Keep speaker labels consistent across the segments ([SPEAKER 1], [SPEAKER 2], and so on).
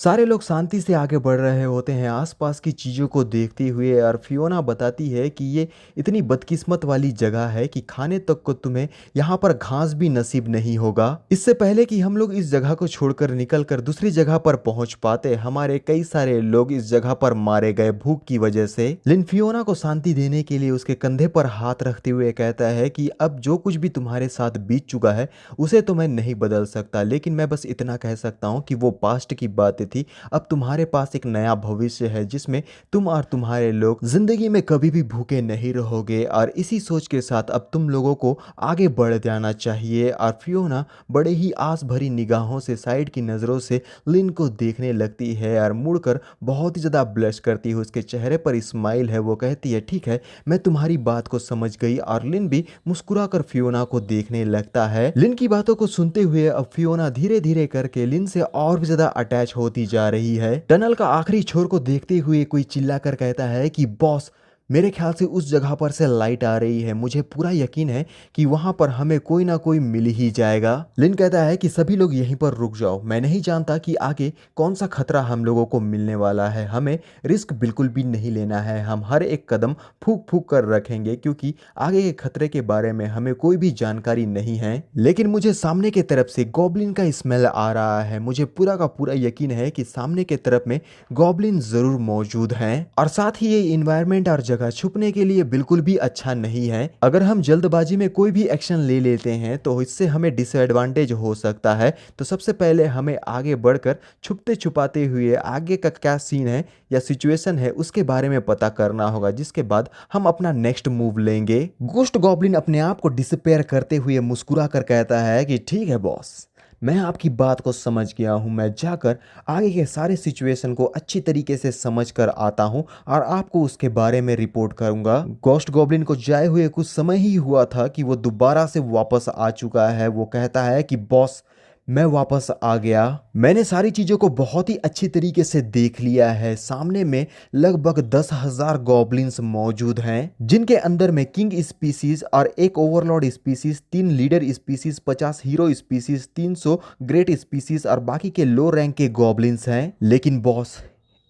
[SPEAKER 1] सारे लोग शांति से आगे बढ़ रहे होते हैं आसपास की चीज़ों को देखते हुए और फियोना बताती है कि ये इतनी बदकिस्मत वाली जगह है कि खाने तक को तुम्हें यहाँ पर घास भी नसीब नहीं होगा। इससे पहले कि हम लोग इस जगह को छोड़कर निकल कर दूसरी जगह पर पहुंच पाते, हमारे कई सारे लोग इस जगह पर मारे गए भूख की वजह से। लिन फियोना को शांति देने के लिए उसके कंधे पर हाथ रखते हुए कहता है कि अब जो कुछ भी तुम्हारे साथ बीत चुका है उसे तो मैं नहीं बदल सकता, लेकिन मैं बस इतना कह सकता हूँ कि वो पास्ट की बातें थी। अब तुम्हारे पास एक नया भविष्य है जिसमें तुम और तुम्हारे लोग जिंदगी में कभी भी भूखे नहीं रहोगे, और इसी सोच के साथ अब तुम लोगों को आगे बढ़ जाना चाहिए। और फियोना बड़े ही आस भरी निगाहों से साइड की नज़रों से लिन को देखने लगती है और मुड़कर बहुत ही ज़्यादा ब्लश करती है। उसके चेहरे पर स्माइल है। वो कहती है, ठीक है, मैं तुम्हारी बात को समझ गई। और लिन भी मुस्कुराकर फियोना को देखने लगता है। लिन की बातों को सुनते हुए अब फियोना धीरे धीरे करके लिन से और भी ज्यादा अटैच होती जा रही है। टनल का आखिरी छोर को देखते हुए कोई चिल्लाकर कहता है कि बॉस, मेरे ख्याल से उस जगह पर से लाइट आ रही है। मुझे पूरा यकीन है कि वहां पर हमें कोई ना कोई मिल ही जाएगा। लिन कहता है कि सभी लोग यहीं पर रुक जाओ, मैं नहीं जानता कि आगे कौन सा खतरा हम लोगों को मिलने वाला है। हमें रिस्क बिल्कुल भी नहीं लेना है। हम हर एक कदम फूक फूक कर रखेंगे क्योंकि आगे के खतरे के बारे में हमें कोई भी जानकारी नहीं है। लेकिन मुझे सामने की तरफ से गॉब्लिन का स्मेल आ रहा है। मुझे पूरा का पूरा यकीन है कि सामने की तरफ में गॉब्लिन जरूर मौजूद हैं, और साथ ही ये इन्वायरमेंट और जगह छुपने के लिए बिल्कुल भी अच्छा नहीं है। अगर हम जल्दबाजी में कोई भी एक्शन ले लेते हैं तो इससे हमें डिसएडवांटेज हो सकता है। तो सबसे पहले हमें आगे बढ़कर छुपते छुपाते हुए आगे का क्या सीन है या सिचुएशन है उसके बारे में पता करना होगा, जिसके बाद हम अपना नेक्स्ट मूव लेंगे। गोस्ट गॉब्लिन अपने आप को डिसअपेयर करते हुए मुस्कुरा कर कहता है कि ठीक है बॉस, मैं आपकी बात को समझ गया हूँ। मैं जाकर आगे के सारे सिचुएशन को अच्छी तरीके से समझ कर आता हूँ और आपको उसके बारे में रिपोर्ट करूँगा। गोस्ट गॉब्लिन को जाए हुए कुछ समय ही हुआ था कि वो दोबारा से वापस आ चुका है। वो कहता है कि बॉस, मैं वापस आ गया। मैंने सारी चीज़ों को बहुत ही अच्छी तरीके से देख लिया है। सामने में लगभग 10,000 गॉब्लिन्स मौजूद हैं, जिनके अंदर में किंग स्पीसीज और एक Overlord species, 3 leader species, 50 hero species, 300 great species और बाकी के लो रैंक के गॉब्लिन्स हैं। लेकिन बॉस,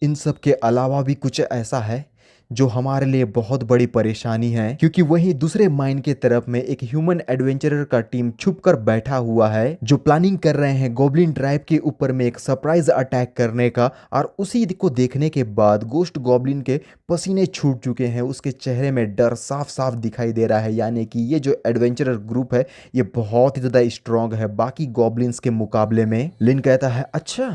[SPEAKER 1] इन सब के अलावा भी कुछ ऐसा है जो हमारे लिए बहुत बड़ी परेशानी है, क्योंकि वहीं दूसरे माइन के तरफ में एक ह्यूमन एडवेंचरर का टीम छुप कर बैठा हुआ है, जो प्लानिंग कर रहे हैं गॉब्लिन ट्राइब के ऊपर में एक सरप्राइज अटैक करने का। और उसी को देखने के बाद गोस्ट गॉब्लिन के पसीने छूट चुके हैं। उसके चेहरे में डर साफ साफ दिखाई दे रहा है, यानी कि ये जो एडवेंचरर ग्रुप है ये बहुत ही ज्यादा स्ट्रांग है बाकी गॉब्लिन्स के मुकाबले में। लिन कहता है, अच्छा,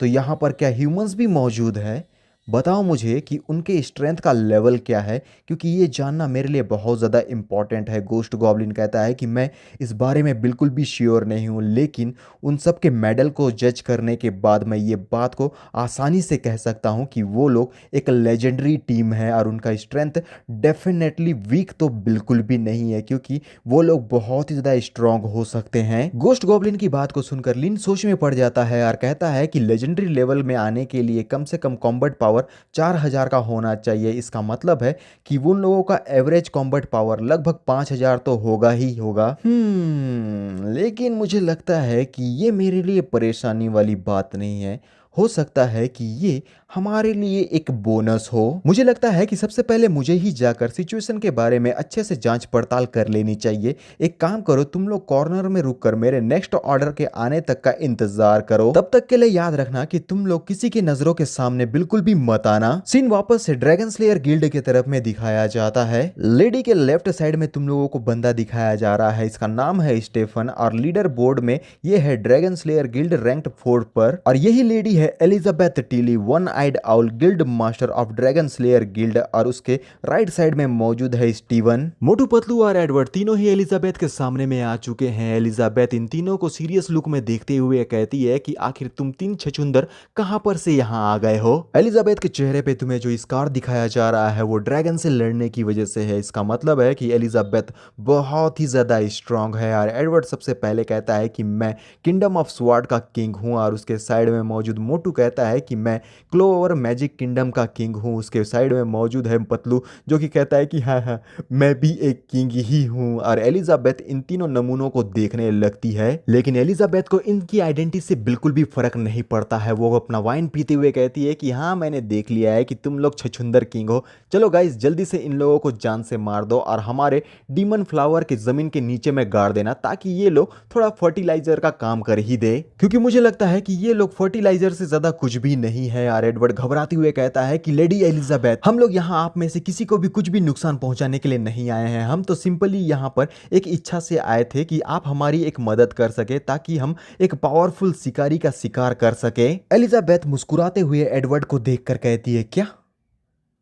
[SPEAKER 1] तो यहाँ पर क्या ह्यूमंस भी मौजूद है? बताओ मुझे कि उनके स्ट्रेंथ का लेवल क्या है, क्योंकि ये जानना मेरे लिए बहुत ज़्यादा इम्पॉर्टेंट है। गोस्ट गॉब्लिन कहता है कि मैं इस बारे में बिल्कुल भी श्योर नहीं हूँ, लेकिन उन सब के मेडल को जज करने के बाद मैं ये बात को आसानी से कह सकता हूँ कि वो लोग एक लेजेंडरी टीम है और उनका स्ट्रेंथ डेफिनेटली वीक तो बिल्कुल भी नहीं है, क्योंकि वो लोग बहुत ही ज़्यादा स्ट्रांग हो सकते हैं। गोस्ट गॉब्लिन की बात को सुनकर लिन सोच में पड़ जाता है और कहता है कि लेजेंडरी लेवल में आने के लिए कम से कम कॉम्बैट पावर 4,000 का होना चाहिए। इसका मतलब है कि उन लोगों का एवरेज कॉम्बैट पावर लगभग 5,000 तो होगा ही होगा। लेकिन मुझे लगता है कि ये मेरे लिए परेशानी वाली बात नहीं है। हो सकता है कि ये हमारे लिए एक बोनस हो। मुझे लगता है कि सबसे पहले मुझे ही जाकर सिचुएशन के बारे में अच्छे से जांच पड़ताल कर लेनी चाहिए। एक काम करो, तुम लोग कॉर्नर में रुककर मेरे नेक्स्ट ऑर्डर के आने तक का इंतजार करो। तब तक के लिए याद रखना कि तुम लोग किसी की नजरों के सामने बिल्कुल भी मत आना। सीन वापस से ड्रैगन स्लेयर गिल्ड की तरफ में दिखाया जाता है। लेडी के लेफ्ट साइड में तुम लोगों को बंदा दिखाया जा रहा है। इसका नाम है स्टेफन और लीडर बोर्ड में ये है ड्रैगन स्लेयर गिल्ड रैंक्ड 4 पर, और यही लेडी है Elizabeth Tilly, one eyed owl guild master of dragon slayer guild. और उसके राइट साइड में मौजूद है स्टीवन। मोटू पतलू और एडवर्ड तीनों ही एलिजाबेथ के सामने में आ चुके हैं। एलिजाबेथ इन तीनों को सीरियस लुक में देखते हुए कहती है कि आखिर तुम तीन छछुंदर कहां पर से यहां आ गए हो? एलिजाबेथ के चेहरे पे तुम्हें जो स्कार दिखाया जा रहा है वो ड्रैगन से लड़ने की वजह से है। इसका मतलब है कि एलिजाबेथ बहुत ही ज्यादा स्ट्रांग है। और एडवर्ड सबसे पहले कहता है कि मैं किंगडम ऑफ स्वॉर्ड का किंग हूं, और उसके साइड में मौजूद मोटू कहता है कि मैं क्लो ओवर मैजिक किंगडम का किंग हूँ। उसके साइड में मौजूद है पतलू जो कि कहता है कि हाँ हाँ मैं भी एक किंग ही हूँ। और एलिजाबेथ इन तीनों नमूनों को देखने लगती है, लेकिन एलिजाबेथ को इनकी आइडेंटिटी से बिल्कुल भी फर्क नहीं पड़ता है। वो अपना वाइन पीते हुए कहती है कि हाँ मैंने देख लिया है कि तुम लोग छछुंदर किंग हो, चलो गाइस जल्दी से इन लोगों को जान से मार दो और हमारे डीमन फ्लावर के जमीन के नीचे में गाड़ देना ताकि ये लोग थोड़ा फर्टिलाइजर का काम कर ही दे, क्योंकि मुझे लगता है कि ये लोग फर्टिलाइजर से ज्यादा कुछ भी नहीं है। और एडवर्ड घबराते हुए कहता है कि लेडी एलिजाबेथ, हम लोग यहाँ आप में से किसी को भी कुछ भी नुकसान पहुंचाने के लिए नहीं आए हैं। हम तो सिंपली यहाँ पर एक इच्छा से आए थे कि आप हमारी एक मदद कर सके ताकि हम एक पावरफुल शिकारी का शिकार कर सके। एलिजाबेथ मुस्कुराते हुए एडवर्ड को देखकर कहती है, क्या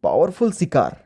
[SPEAKER 1] पावरफुल शिकार?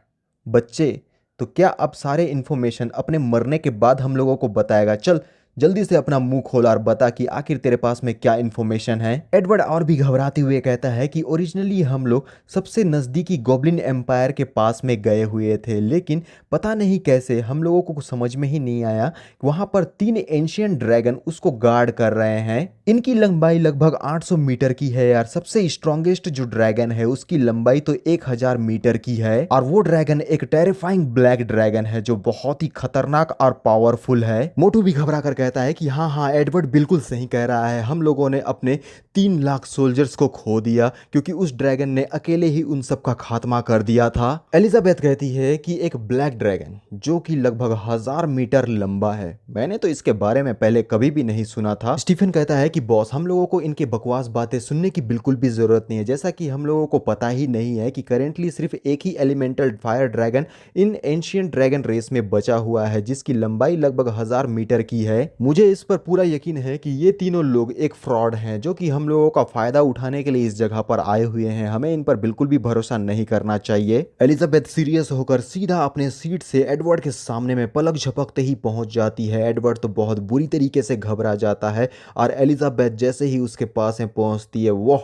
[SPEAKER 1] बच्चे, तो क्या अब सारे इंफॉर्मेशन अपने मरने के बाद हम लोगों को बताएगा? चल जल्दी से अपना मुंह खोल और बता कि आखिर तेरे पास में क्या इंफॉर्मेशन है। एडवर्ड और भी घबराते हुए कहता है कि ओरिजिनली हम लोग सबसे नज़दीकी गॉब्लिन एम्पायर के पास में गए हुए थे, लेकिन पता नहीं कैसे हम लोगों को कुछ समझ में ही नहीं आया। वहां पर 3 एंशियंट ड्रैगन उसको गार्ड कर रहे हैं। इनकी लंबाई लगभग 800 मीटर की है यार। सबसे स्ट्रॉन्गेस्ट जो ड्रैगन है उसकी लंबाई तो 1000 मीटर की है, और वो ड्रैगन एक टेरिफाइंग ब्लैक ड्रैगन है जो बहुत ही खतरनाक और पावरफुल है। मोटू भी घबरा कर कहता है कि हाँ हाँ एडवर्ड बिल्कुल सही कह रहा है, हम लोगों ने अपने 3 लाख सोल्जर्स को खो दिया क्योंकि उस ड्रैगन ने अकेले ही उन सब का खात्मा कर दिया था। एलिजाबेथ कहती है कि एक ब्लैक ड्रैगन जो कि लगभग 1000 मीटर लंबा है, मैंने तो इसके बारे में पहले कभी भी नहीं सुना था। स्टीफन कहता है कि बॉस, हम लोगों को इनके बकवास बातें सुनने की बिल्कुल भी जरूरत नहीं है, जैसा कि हम लोगों को पता ही नहीं है कि करेंटली सिर्फ एक ही elemental fire dragon in ancient dragon race में बचा हुआ है जिसकी लंबाई लगभग 1000 मीटर की है। मुझे इस पर पूरा यकीन है कि ये तीनों लोग एक फ्रॉड हैं जो कि हम लोगों का फायदा उठाने के लिए इस जगह पर आए हुए हैं। हमें इन पर बिल्कुल भी भरोसा नहीं करना चाहिए। एलिजाबेथ सीरियस होकर सीधा अपने सीट से एडवर्ड के सामने में पलक झपकते ही पहुंच जाती है। एडवर्ड तो बहुत बुरी तरीके से घबरा जाता है और एलिजाबेथ जैसे ही उसके पास में पहुंचती है, वो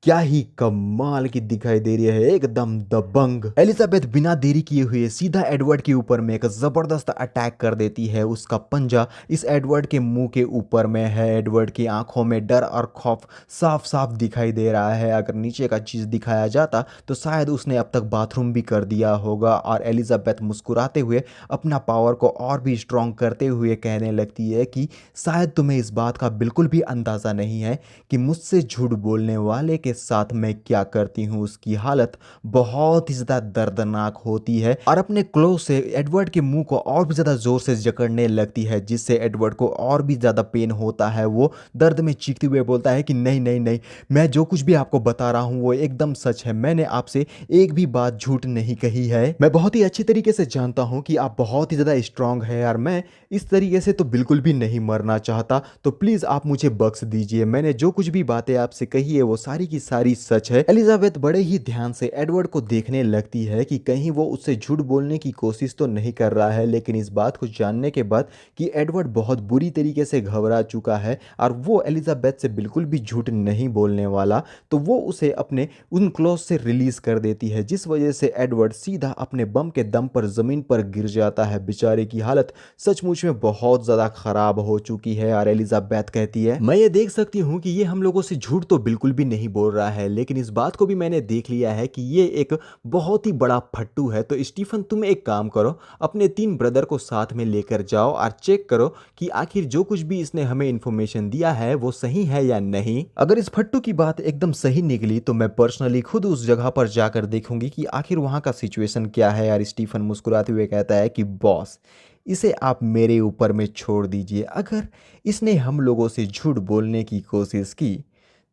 [SPEAKER 1] क्या ही कमाल की दिखाई दे रही है, एकदम दबंग। एलिजाबेथ बिना देरी किए हुए सीधा एडवर्ड के ऊपर में एक जबरदस्त अटैक कर देती है। उसका पंजा इस एडवर्ड के मुंह के ऊपर में है। एडवर्ड की आंखों में डर और खौफ साफ साफ दिखाई दे रहा है। अगर नीचे का चीज दिखाया जाता तो शायद उसने अब तक बाथरूम भी कर दिया होगा। और एलिजाबेथ मुस्कुराते हुए अपना पावर को और भी स्ट्रांग करते हुए कहने लगती है कि शायद तुम्हें इस बात का बिल्कुल भी अंदाजा नहीं है कि मुझसे झूठ बोलने वाले के साथ मैं क्या करती हूँ। उसकी हालत बहुत ही ज्यादा दर्दनाक होती है और अपने क्लोज से एडवर्ड के मुंह को और भी ज्यादा जोर से जकड़ने लगती है, जिससे एडवर्ड को और भी ज्यादा पेन होता है। वो दर्द में चीखते हुए बोलता है कि नहीं नहीं नहीं, मैं जो कुछ भी आपको बता रहा हूँ वो एकदम सच है, मैंने आपसे एक भी बात झूठ नहीं कही है। मैं बहुत ही अच्छी तरीके से जानता हूँ कि आप बहुत ही ज्यादा स्ट्रांग है और मैं इस तरीके से तो बिल्कुल भी नहीं मरना चाहता, तो प्लीज आप मुझे बख्श दीजिए। मैंने जो कुछ भी बातें आपसे कही है वो सारी की सारी सच है। एलिजाबेथ बड़े ही ध्यान से एडवर्ड को देखने लगती है कि कहीं वो उससे झूठ बोलने की कोशिश तो नहीं कर रहा है, लेकिन इस बात को जानने के बाद कि एडवर्ड बहुत बुरी तरीके से घबरा चुका है और वो एलिजाबेथ से बिल्कुल भी झूठ नहीं बोलने वाला, तो वो उसे अपने उन क्लॉज से रिलीज कर देती है, जिस वजह से एडवर्ड सीधा अपने बम के दम पर जमीन पर गिर जाता है। बेचारे की हालत सचमुच में बहुत ज्यादा खराब हो चुकी है। और एलिजाबेथ कहती है, मैं ये देख सकती हूँ कि ये हम लोगों से झूठ तो बिल्कुल भी नहीं बोल रहा है, लेकिन इस बात को भी मैंने देख लिया है कि ये एक बहुत ही बड़ा फट्टू है। तो स्टीफन तुम एक काम करो, अपने 3 ब्रदर को साथ में लेकर जाओ और चेक करो कि आखिर जो कुछ भी इसने हमें इंफॉर्मेशन दिया है वो सही है या नहीं। अगर इस फट्टू की बात एकदम सही निकली तो मैं पर्सनली खुद उस जगह पर जाकर देखूंगी कि आखिर वहां का सिचुएशन क्या है। यार स्टीफन मुस्कुराते हुए कहता है कि बॉस, इसे आप मेरे ऊपर में छोड़ दीजिए। अगर इसने हम लोगों से झूठ बोलने की कोशिश की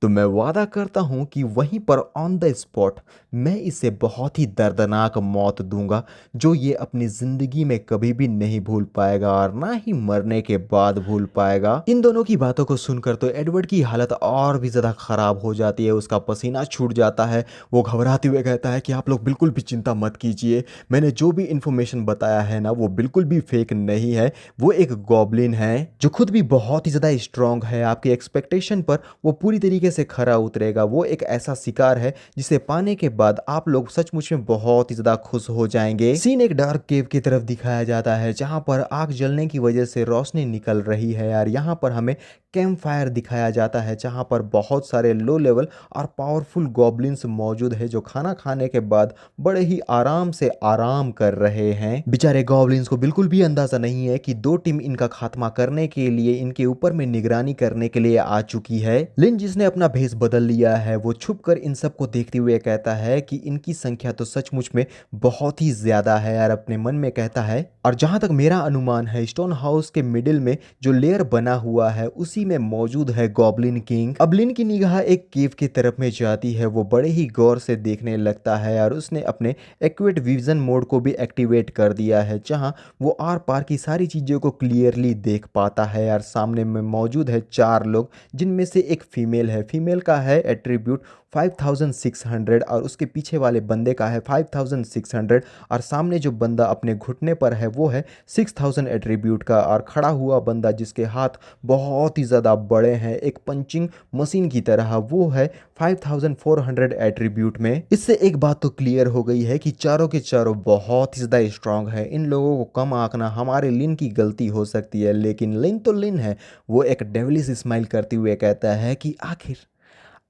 [SPEAKER 1] तो मैं वादा करता हूं कि वहीं पर ऑन द स्पॉट मैं इसे बहुत ही दर्दनाक मौत दूंगा जो ये अपनी जिंदगी में कभी भी नहीं भूल पाएगा और ना ही मरने के बाद भूल पाएगा। इन दोनों की बातों को सुनकर तो एडवर्ड की हालत और भी ज्यादा खराब हो जाती है। उसका पसीना छूट जाता है। वो घबराते हुए कहता है कि आप लोग बिल्कुल भी चिंता मत कीजिए, मैंने जो भी इंफॉर्मेशन बताया है ना वो बिल्कुल भी फेक नहीं है। वो एक गॉब्लिन है जो खुद भी बहुत ही ज्यादा स्ट्रांग है। आपके एक्सपेक्टेशन पर वो पूरी तरीके से खरा उतरेगा। वो एक ऐसा शिकार है जिसे पाने के बाद आप लोग सचमुच में बहुत ही ज़्यादा खुश हो जाएंगे। सीन एक डार्क केव की तरफ दिखाया जाता है जहाँ पर आग जलने की वजह से रोशनी निकल रही है यार। यहाँ पर हमें कैंप फायर दिखाया जाता है जहाँ पर बहुत सारे लो लेवल और पावरफुल गॉब्लिन्स मौजूद है जो खाना खाने के बाद बड़े ही आराम से आराम कर रहे हैं। बेचारे गॉब्लिन्स को बिल्कुल भी अंदाजा नहीं है कि दो टीम इनका खात्मा करने के लिए इनके ऊपर में निगरानी करने के लिए आ चुकी है। लिन जिसने अपना भेष बदल लिया है वो छुपकर इन सबको देखते हुए कहता है कि इनकी संख्या तो सचमुच में बहुत ही ज्यादा है यार। अपने मन में कहता है और जहां तक मेरा अनुमान है स्टोन हाउस के मिडिल में जो लेयर बना हुआ है उसी में मौजूद है गॉब्लिन किंग। अब लिन की निगाह एक केव की तरफ में जाती है। वो बड़े ही गौर से देखने लगता है और उसने अपने एक्यूरेट विजन मोड को भी एक्टिवेट कर दिया है जहां वो आर पार की सारी चीज़ों को क्लियरली देख पाता है यार। सामने में मौजूद है 4 लोग जिनमें से एक फीमेल है। फीमेल का है एट्रीब्यूट 5600 और उसके पीछे वाले बंदे का है 5600 और सामने जो बंदा अपने घुटने पर है वो है 6000 एट्रीब्यूट का। और खड़ा हुआ बंदा जिसके हाथ बहुत ही ज़्यादा बड़े हैं एक पंचिंग मशीन की तरह वो है 5400 एट्रीब्यूट में। इससे एक बात तो क्लियर हो गई है कि चारों के चारों बहुत ही ज़्यादा स्ट्रांग है। इन लोगों को कम आंकना हमारे लिन की गलती हो सकती है लेकिन लिन तो लिन है। वो एक डेविलिश स्माइल करते हुए कहता है कि आखिर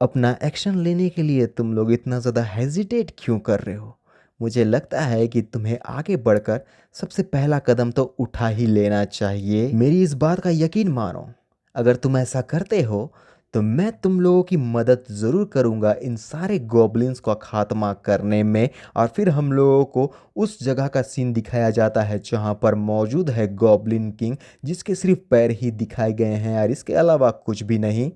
[SPEAKER 1] अपना एक्शन लेने के लिए तुम लोग इतना ज़्यादा हेजिटेट क्यों कर रहे हो। मुझे लगता है कि तुम्हें आगे बढ़कर सबसे पहला कदम तो उठा ही लेना चाहिए। मेरी इस बात का यकीन मानो, अगर तुम ऐसा करते हो तो मैं तुम लोगों की मदद ज़रूर करूंगा इन सारे गॉब्लिन्स का खात्मा करने में। और फिर हम लोगों को उस जगह का सीन दिखाया जाता है जहां पर मौजूद है गॉब्लिन किंग जिसके सिर्फ पैर ही दिखाए गए हैं और इसके अलावा कुछ भी नहीं।